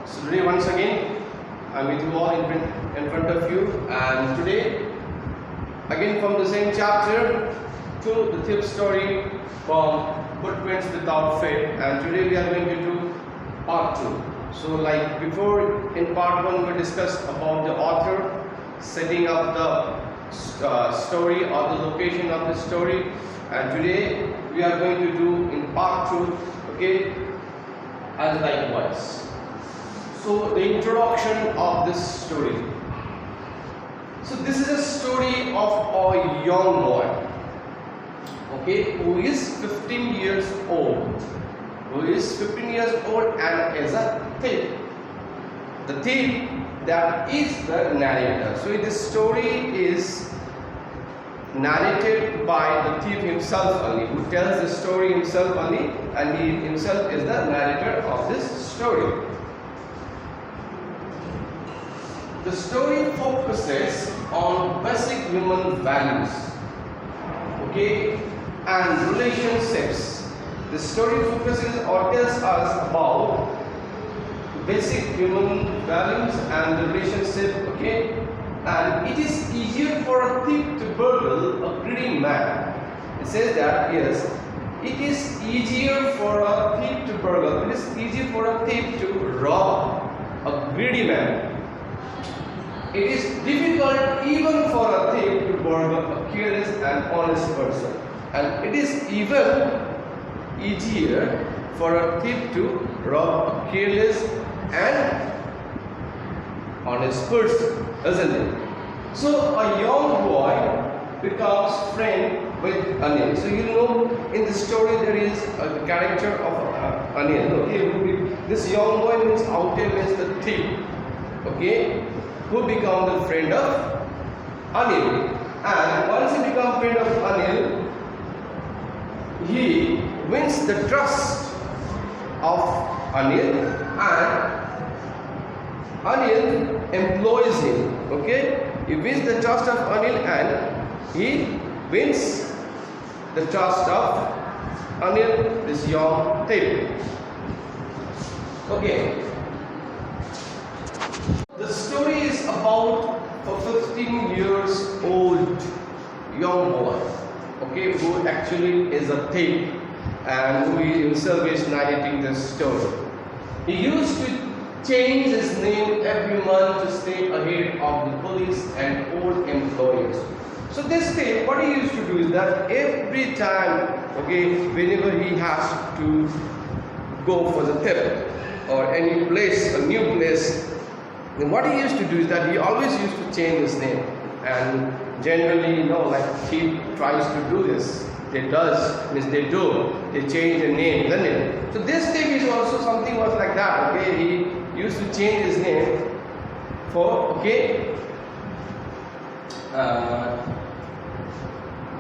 So today once again I'm with you all in front of you, and today again from the same chapter to the thief story from Footprints Without Fate, and today we are going to do part 2. So like before, in part 1 we discussed about the author setting up the story or the location of the story, and today we are going to do in part 2, okay, as likewise. So the introduction of this story. So this is a story of a young boy, okay, who is 15 years old, and is a thief. The thief that is the narrator. So this story is narrated by the thief himself only, who tells the story himself only, and he himself is the narrator of this story. The story focuses on basic human values, okay, and relationships. The story focuses or tells us about basic human values and the relationship, okay, and it is easier for a thief to burgle a greedy man. It says that yes, it is easier for a thief to burgle. It is easier for a thief to rob a greedy man. It is difficult even for a thief to burgle a careless and honest person, and it is even easier for a thief to rob a careless and honest person, isn't it? So a young boy becomes friend with Anil. So you know, in the story there is the character of Anil. Okay, this young boy means outer means the thief, okay, who become the friend of Anil. And once he becomes friend of Anil, he wins the trust of Anil, and Anil employs him. Okay, he wins the trust of Anil, and he wins the trust of Anil, this young thief. Okay. The story is about a 15 years old young boy, okay, who actually is a thief and who himself is narrating this story. He used to change his name every month to stay ahead of the police and old employers. So this thief, what he used to do is that every time, okay, whenever he has to go for the theft or any place, a new place, then what he used to do is that he always used to change his name, and generally, you know, like thief tries to do this. They change the name, doesn't it? So this thief is also something was like that. Okay, he used to change his name for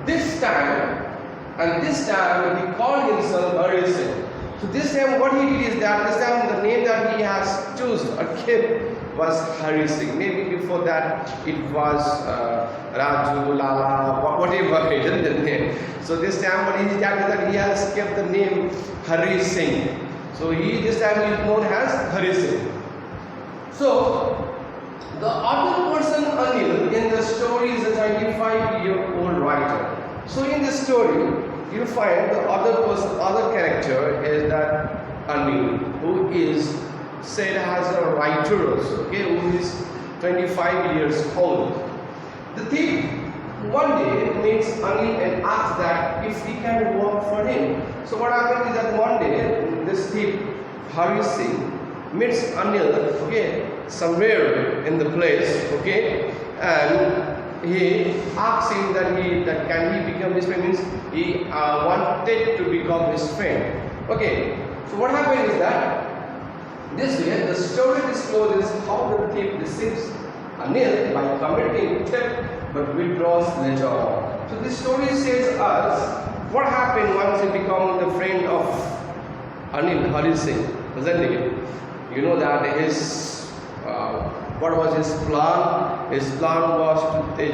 this time he called himself Harrison. So this time what he did is that this time the name that he has chosen or kept was Hari Singh. Maybe before that it was Raju, Lala, whatever it is the name. So this time what he did is that he has kept the name Hari Singh. So this time he is known as Hari Singh. So the other person Anil in the story is a 95-year-old writer. So in this story you find the other character is that Anil, who is said as a writer also, okay, who is 25 years old. The thief one day meets Anil and asks that if he can work for him. So what happened is that one day this thief Hari Singh meets Anil, okay, somewhere in the place, okay, and he asks him that can he become his friend, means he wanted to become his friend. Okay, so what happened is that this way the story discloses how the thief deceives Anil by committing theft but withdraws later on. So this story says us what happened once he became the friend of Anil, Hari Singh, isn't it? You know that his what was his plan? His plan was to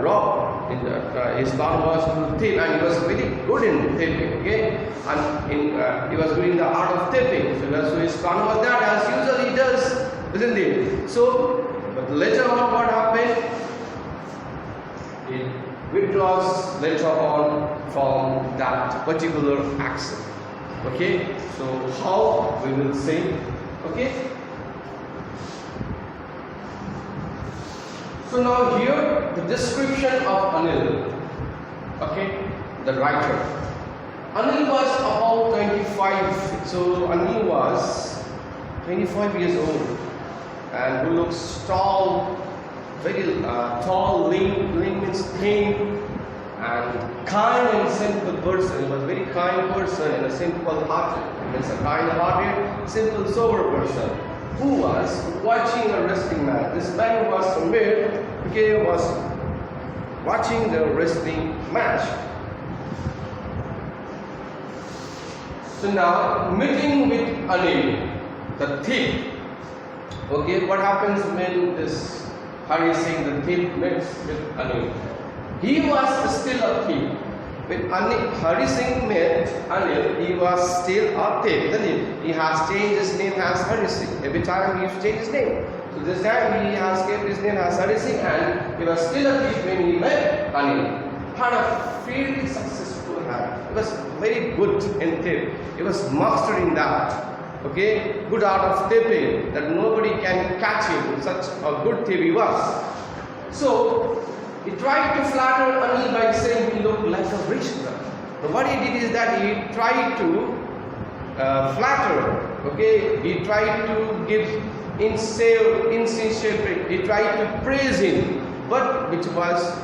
rob. His plan was to thief, and he was very good in thieving. Okay, and he was doing the art of thieving. So his plan was that, as usually he does, isn't it? So, but later on, what happened? He withdraws later on from that particular action. Okay, so how we will say? Okay. So now here the description of Anil, okay, the writer. Anil was about 25, so Anil was 25 years old and who looks tall, very tall, lean means thin and kind and simple person. He was a very kind person and a simple hearted, means a kind hearted, simple, sober person who was watching a wrestling match. This man was somewhere, okay, was watching the wrestling match. So now, meeting with Anil, the thief. Okay, what happens when this Hari Singh, the thief, meets with Anil? He was still a thief. When Hari Singh met Anil, he was still a thief, isn't it? He has changed his name as Hari Singh. Every time he used to change his name. So this time he has kept his name as Hari Singh, and he was still a thief when he met Anil. Had a fairly successful hand. He was very good in thief. He was mastering that. Okay, good art of thieving that nobody can catch him. Such a good thief he was. So he tried to flatter Anil by saying he looked like a rich man. So what he did is that he tried to flatter. Okay, he tried to give insincere. He tried to praise him, but which was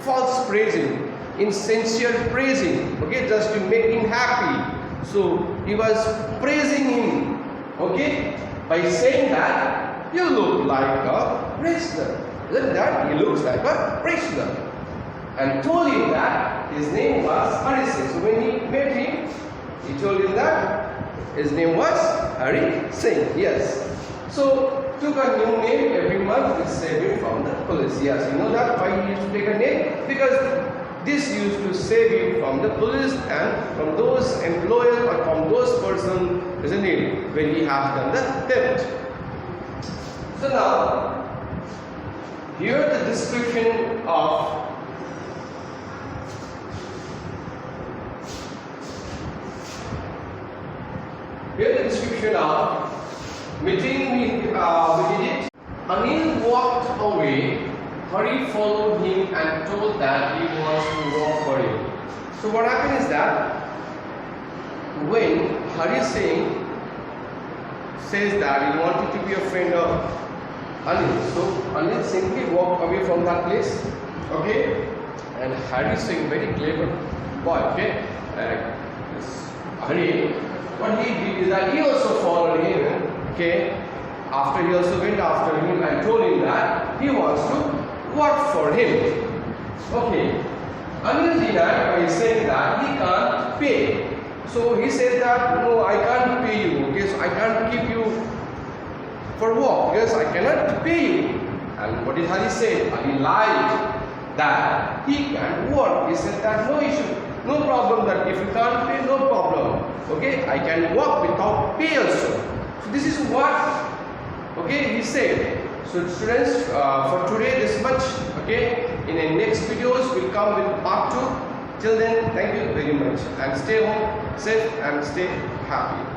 false praising, insincere praising. Okay, just to make him happy. So he was praising him. Okay, by saying that you look like a wrestler. Isn't that? He looks like a wrestler. And told him that his name was Hari Singh. So when he met him, he told him that his name was Hari Singh. Yes. So took a new name every month to save him from the police. Yes, you know that why he used to take a name? Because this used to save him from the police and from those employers or from those persons, isn't it, when he has done the theft. So now, here the description of meeting with it. Anil walked away. Hari followed him and told that he wants to walk for him. So what happened is that when Hari Singh says that he wanted to be a friend of Anil, so Anil simply walked away from that place. Okay, and Hari Singh, very clever boy. Okay, Hari, what he did is that he also followed him. Okay, after he also went after him and told him that he wants to work for him. Okay, Anil denied by saying that he can't pay. So he said that no, I can't pay you. Okay, so I can't keep you for work because I cannot pay you. And what did Hari say? He lied that he can work. He said that no issue, no problem. That if you can't pay, no problem. Okay, I can work without pay also. So this is what, okay, he said. So students, for today this much. Okay, in the next videos we'll come with part 2. Till then, thank you very much and stay home safe and stay happy.